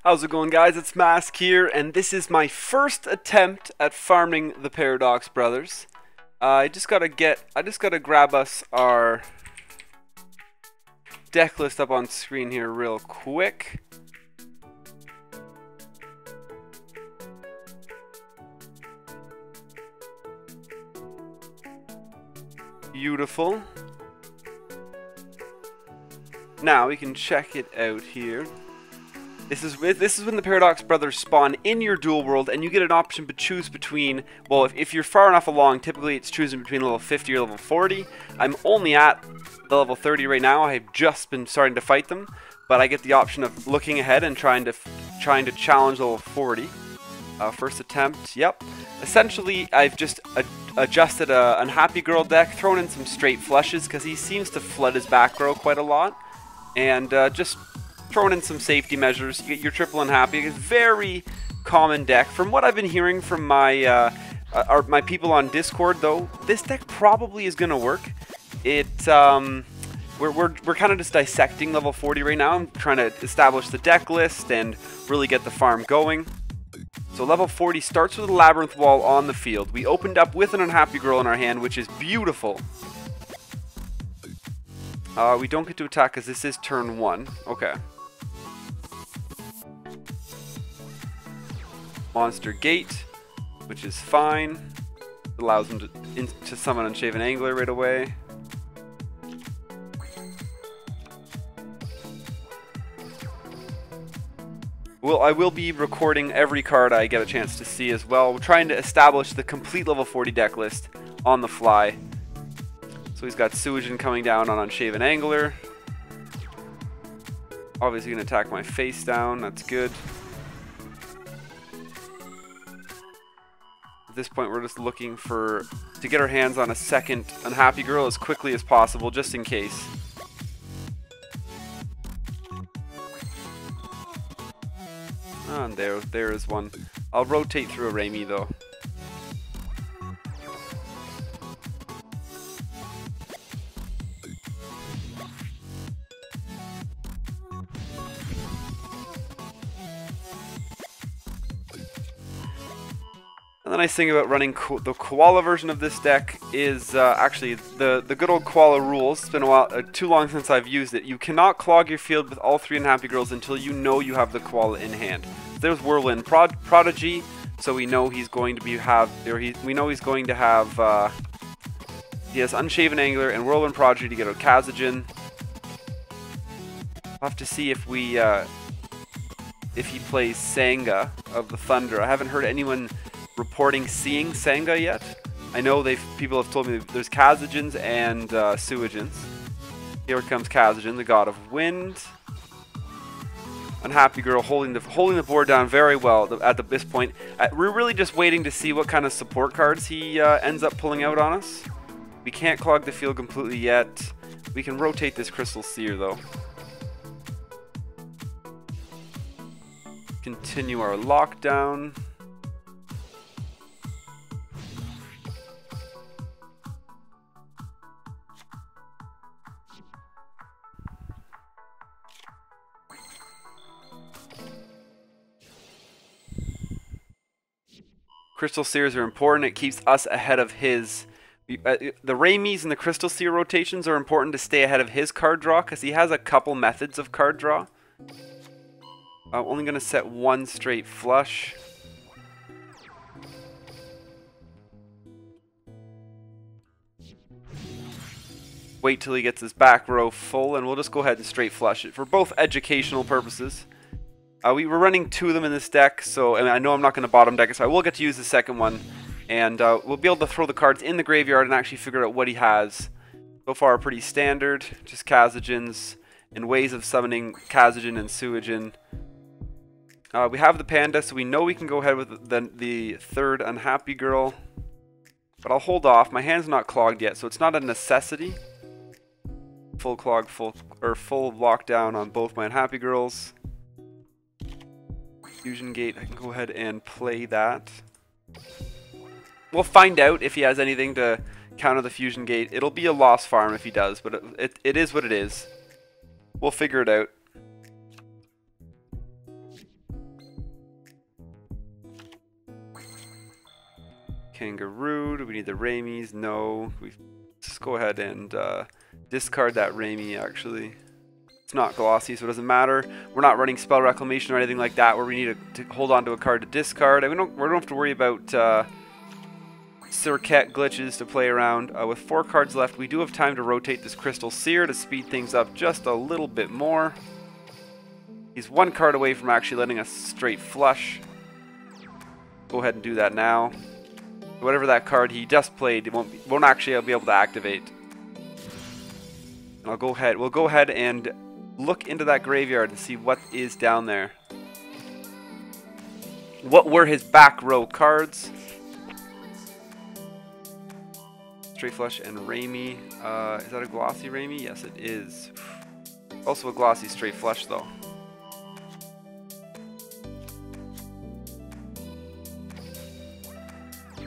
How's it going, guys? It's Mask here, and this is my first attempt at farming the Paradox Brothers. I just gotta grab us our deck list up on screen here real quick. Beautiful. Now we can check it out here. This is when the Paradox Brothers spawn in your duel world, and you get an option to choose between, well, if you're far enough along, typically it's choosing between level 50 or level 40. I'm only at the level 30 right now. I've just been starting to fight them, but I get the option of looking ahead and trying to challenge level 40. First attempt, yep. Essentially, I've just adjusted a Unhappy Girl deck, thrown in some straight flushes, because he seems to flood his back row quite a lot, and just throwing in some safety measures. You get your triple Unhappy. It's a very common deck. From what I've been hearing from my my people on Discord, though, this deck probably is going to work. We're kind of just dissecting level 40 right now. I'm trying to establish the deck list and really get the farm going. So level 40 starts with a Labyrinth Wall on the field. We opened up with an Unhappy Girl in our hand, which is beautiful. We don't get to attack because this is turn 1. Okay. Monster Gate, which is fine. Allows him to summon Unshaven Angler right away. Well, I will be recording every card I get a chance to see as well. We're trying to establish the complete level 40 deck list on the fly. So he's got Suijin coming down on Unshaven Angler. Obviously going to attack my face down. That's good. At this point, we're just looking to get our hands on a second Unhappy Girl as quickly as possible, just in case. Oh, and there is one. I'll rotate through a Raimi, though. And the nice thing about running the Koala version of this deck is actually the good old Koala rules. It's been a while, too long since I've used it. You cannot clog your field with all 3 Unhappy Girls until you know you have the Koala in hand. There's Whirlwind Prodigy, so we know he's going to he has Unshaven Angler and Whirlwind Prodigy to get out Kazajin. We'll have to see if he plays Sanga of the Thunder. I haven't heard anyone reporting seeing Sanga yet. I know people have told me there's Kazajins and Suijins. Here comes Kazajin, the god of wind. Unhappy Girl holding the board down very well at this point. We're really just waiting to see what kind of support cards he ends up pulling out on us. We can't clog the field completely yet. We can rotate this Crystal Seer, though. Continue our lockdown. Crystal Seers are important. It keeps us ahead of his. The Raimis and the Crystal Seer rotations are important to stay ahead of his card draw, because he has a couple methods of card draw. I'm only going to set 1 straight flush. Wait till he gets his back row full, and we'll just go ahead and straight flush it for both educational purposes. We were running 2 of them in this deck, so I know I'm not going to bottom deck it, so I will get to use the second one. And we'll be able to throw the cards in the graveyard and actually figure out what he has. So far, pretty standard. Just Kazajins and ways of summoning Kazajin and Suijin. We have the Panda, so we know we can go ahead with the third Unhappy Girl. But I'll hold off. My hand's not clogged yet, so it's not a necessity. Full lockdown on both my Unhappy Girls. Fusion Gate, I can go ahead and play that. We'll find out if he has anything to counter the Fusion Gate. It'll be a lost farm if he does, but it is what it is. We'll figure it out. Kangaroo. Do we need the Raimis? No. Just go ahead and discard that Raimi, actually. It's not glossy, so it doesn't matter. We're not running Spell Reclamation or anything like that where we need to hold on to a card to discard. We don't have to worry about Circuit glitches to play around. With 4 cards left, we do have time to rotate this Crystal Seer to speed things up just a little bit more. He's 1 card away from actually letting us straight flush. Go ahead and do that now. Whatever that card he just played, it won't actually be able to activate. And we'll go ahead and look into that graveyard and see what is down there. What were his back row cards? Straight Flush and Raimi. Is that a glossy Raimi? Yes, it is. Also a glossy Straight Flush, though.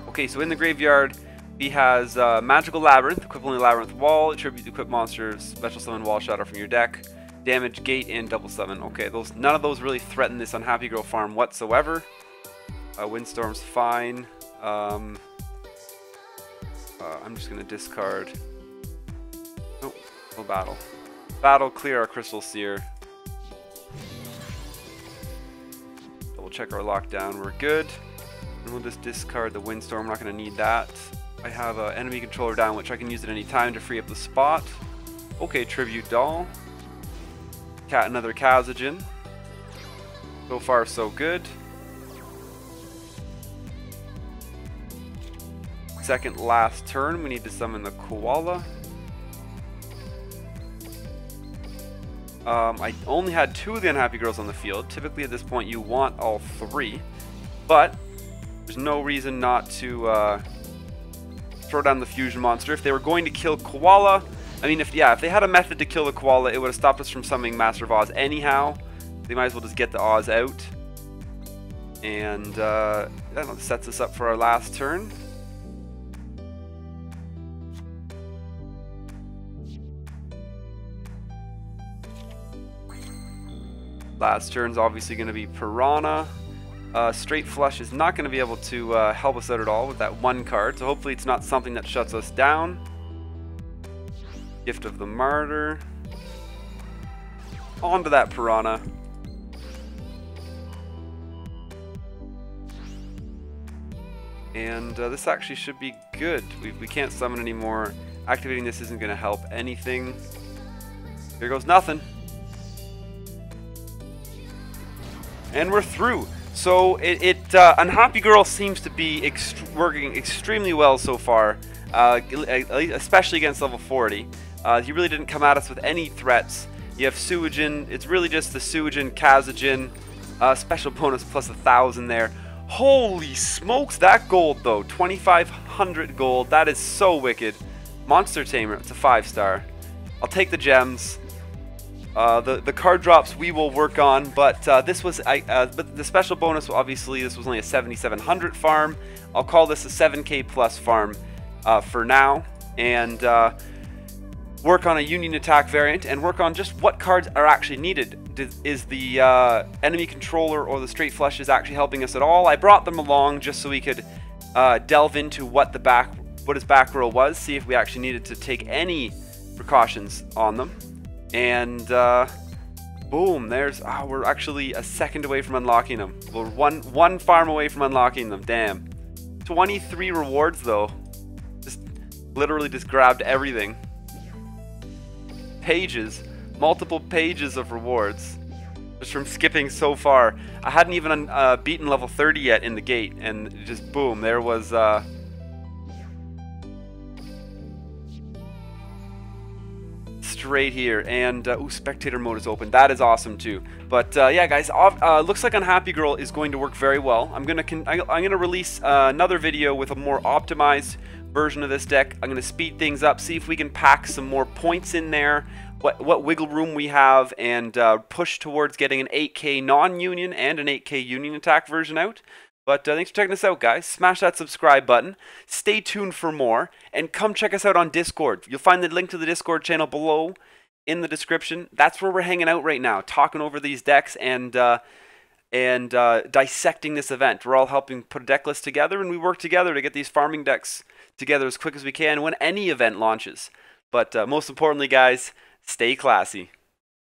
Okay, so in the graveyard, he has Magical Labyrinth, equip only Labyrinth Wall, attribute equip monsters, special summon Wall Shadow from your deck, damage Gate, and double summon. Okay, none of those really threaten this Unhappy Girl farm whatsoever. Windstorm's fine. I'm just going to discard. Nope, no battle. Battle, clear our Crystal Seer. Double check our lockdown, we're good. And we'll just discard the Windstorm, we're not going to need that. I have an enemy controller down, which I can use at any time to free up the spot. Okay, Tribute Doll. Another Kazajan. So far, so good. Second last turn, we need to summon the Koala. I only had 2 of the Unhappy Girls on the field. Typically at this point you want all 3, but there's no reason not to throw down the Fusion Monster. If they were going to kill Koala, I mean, if they had a method to kill the Koala, it would have stopped us from summoning Master of Oz anyhow. They might as well just get the Oz out. And that sets us up for our last turn. Last turn's obviously going to be Piranha. Straight Flush is not going to be able to help us out at all with that 1 card, so hopefully it's not something that shuts us down. Gift of the Martyr. On to that Piranha. And this actually should be good. We can't summon anymore. Activating this isn't going to help anything. Here goes nothing. And we're through. So Unhappy Girl seems to be working extremely well so far, especially against level 40. He really didn't come at us with any threats. You have Suijin. It's really just the Suijin, Kazajan, special bonus plus 1,000 there. Holy smokes, that gold though, 2,500 gold. That is so wicked. Monster Tamer, it's a 5-star. I'll take the gems. The card drops we will work on, but this was but the special bonus, obviously this was only a 7,700 farm. I'll call this a 7k plus farm for now, and work on a Union Attack variant and work on just what cards are actually needed. Is the enemy controller or the Straight Flushes actually helping us at all? I brought them along just so we could delve into what his back row was, see if we actually needed to take any precautions on them. And boom, we're actually a second away from unlocking them. We're one farm away from unlocking them. Damn. 23 rewards though. Just literally just grabbed everything. Pages, multiple pages of rewards just from skipping so far. I hadn't even beaten level 30 yet in the gate, and just boom, there was straight here. And ooh, spectator mode is open. That is awesome too. But yeah, guys, looks like Unhappy Girl is going to work very well. I'm gonna release another video with a more optimized version of this deck. I'm gonna speed things up, see if we can pack some more points in there, what wiggle room we have, and push towards getting an 8k non-union and an 8k union attack version out. But thanks for checking us out, guys. Smash that subscribe button. Stay tuned for more. And come check us out on Discord. You'll find the link to the Discord channel below in the description. That's where we're hanging out right now, talking over these decks. And and dissecting this event. We're all helping put a deck list together, and we work together to get these farming decks together as quick as we can when any event launches. But most importantly, guys, stay classy.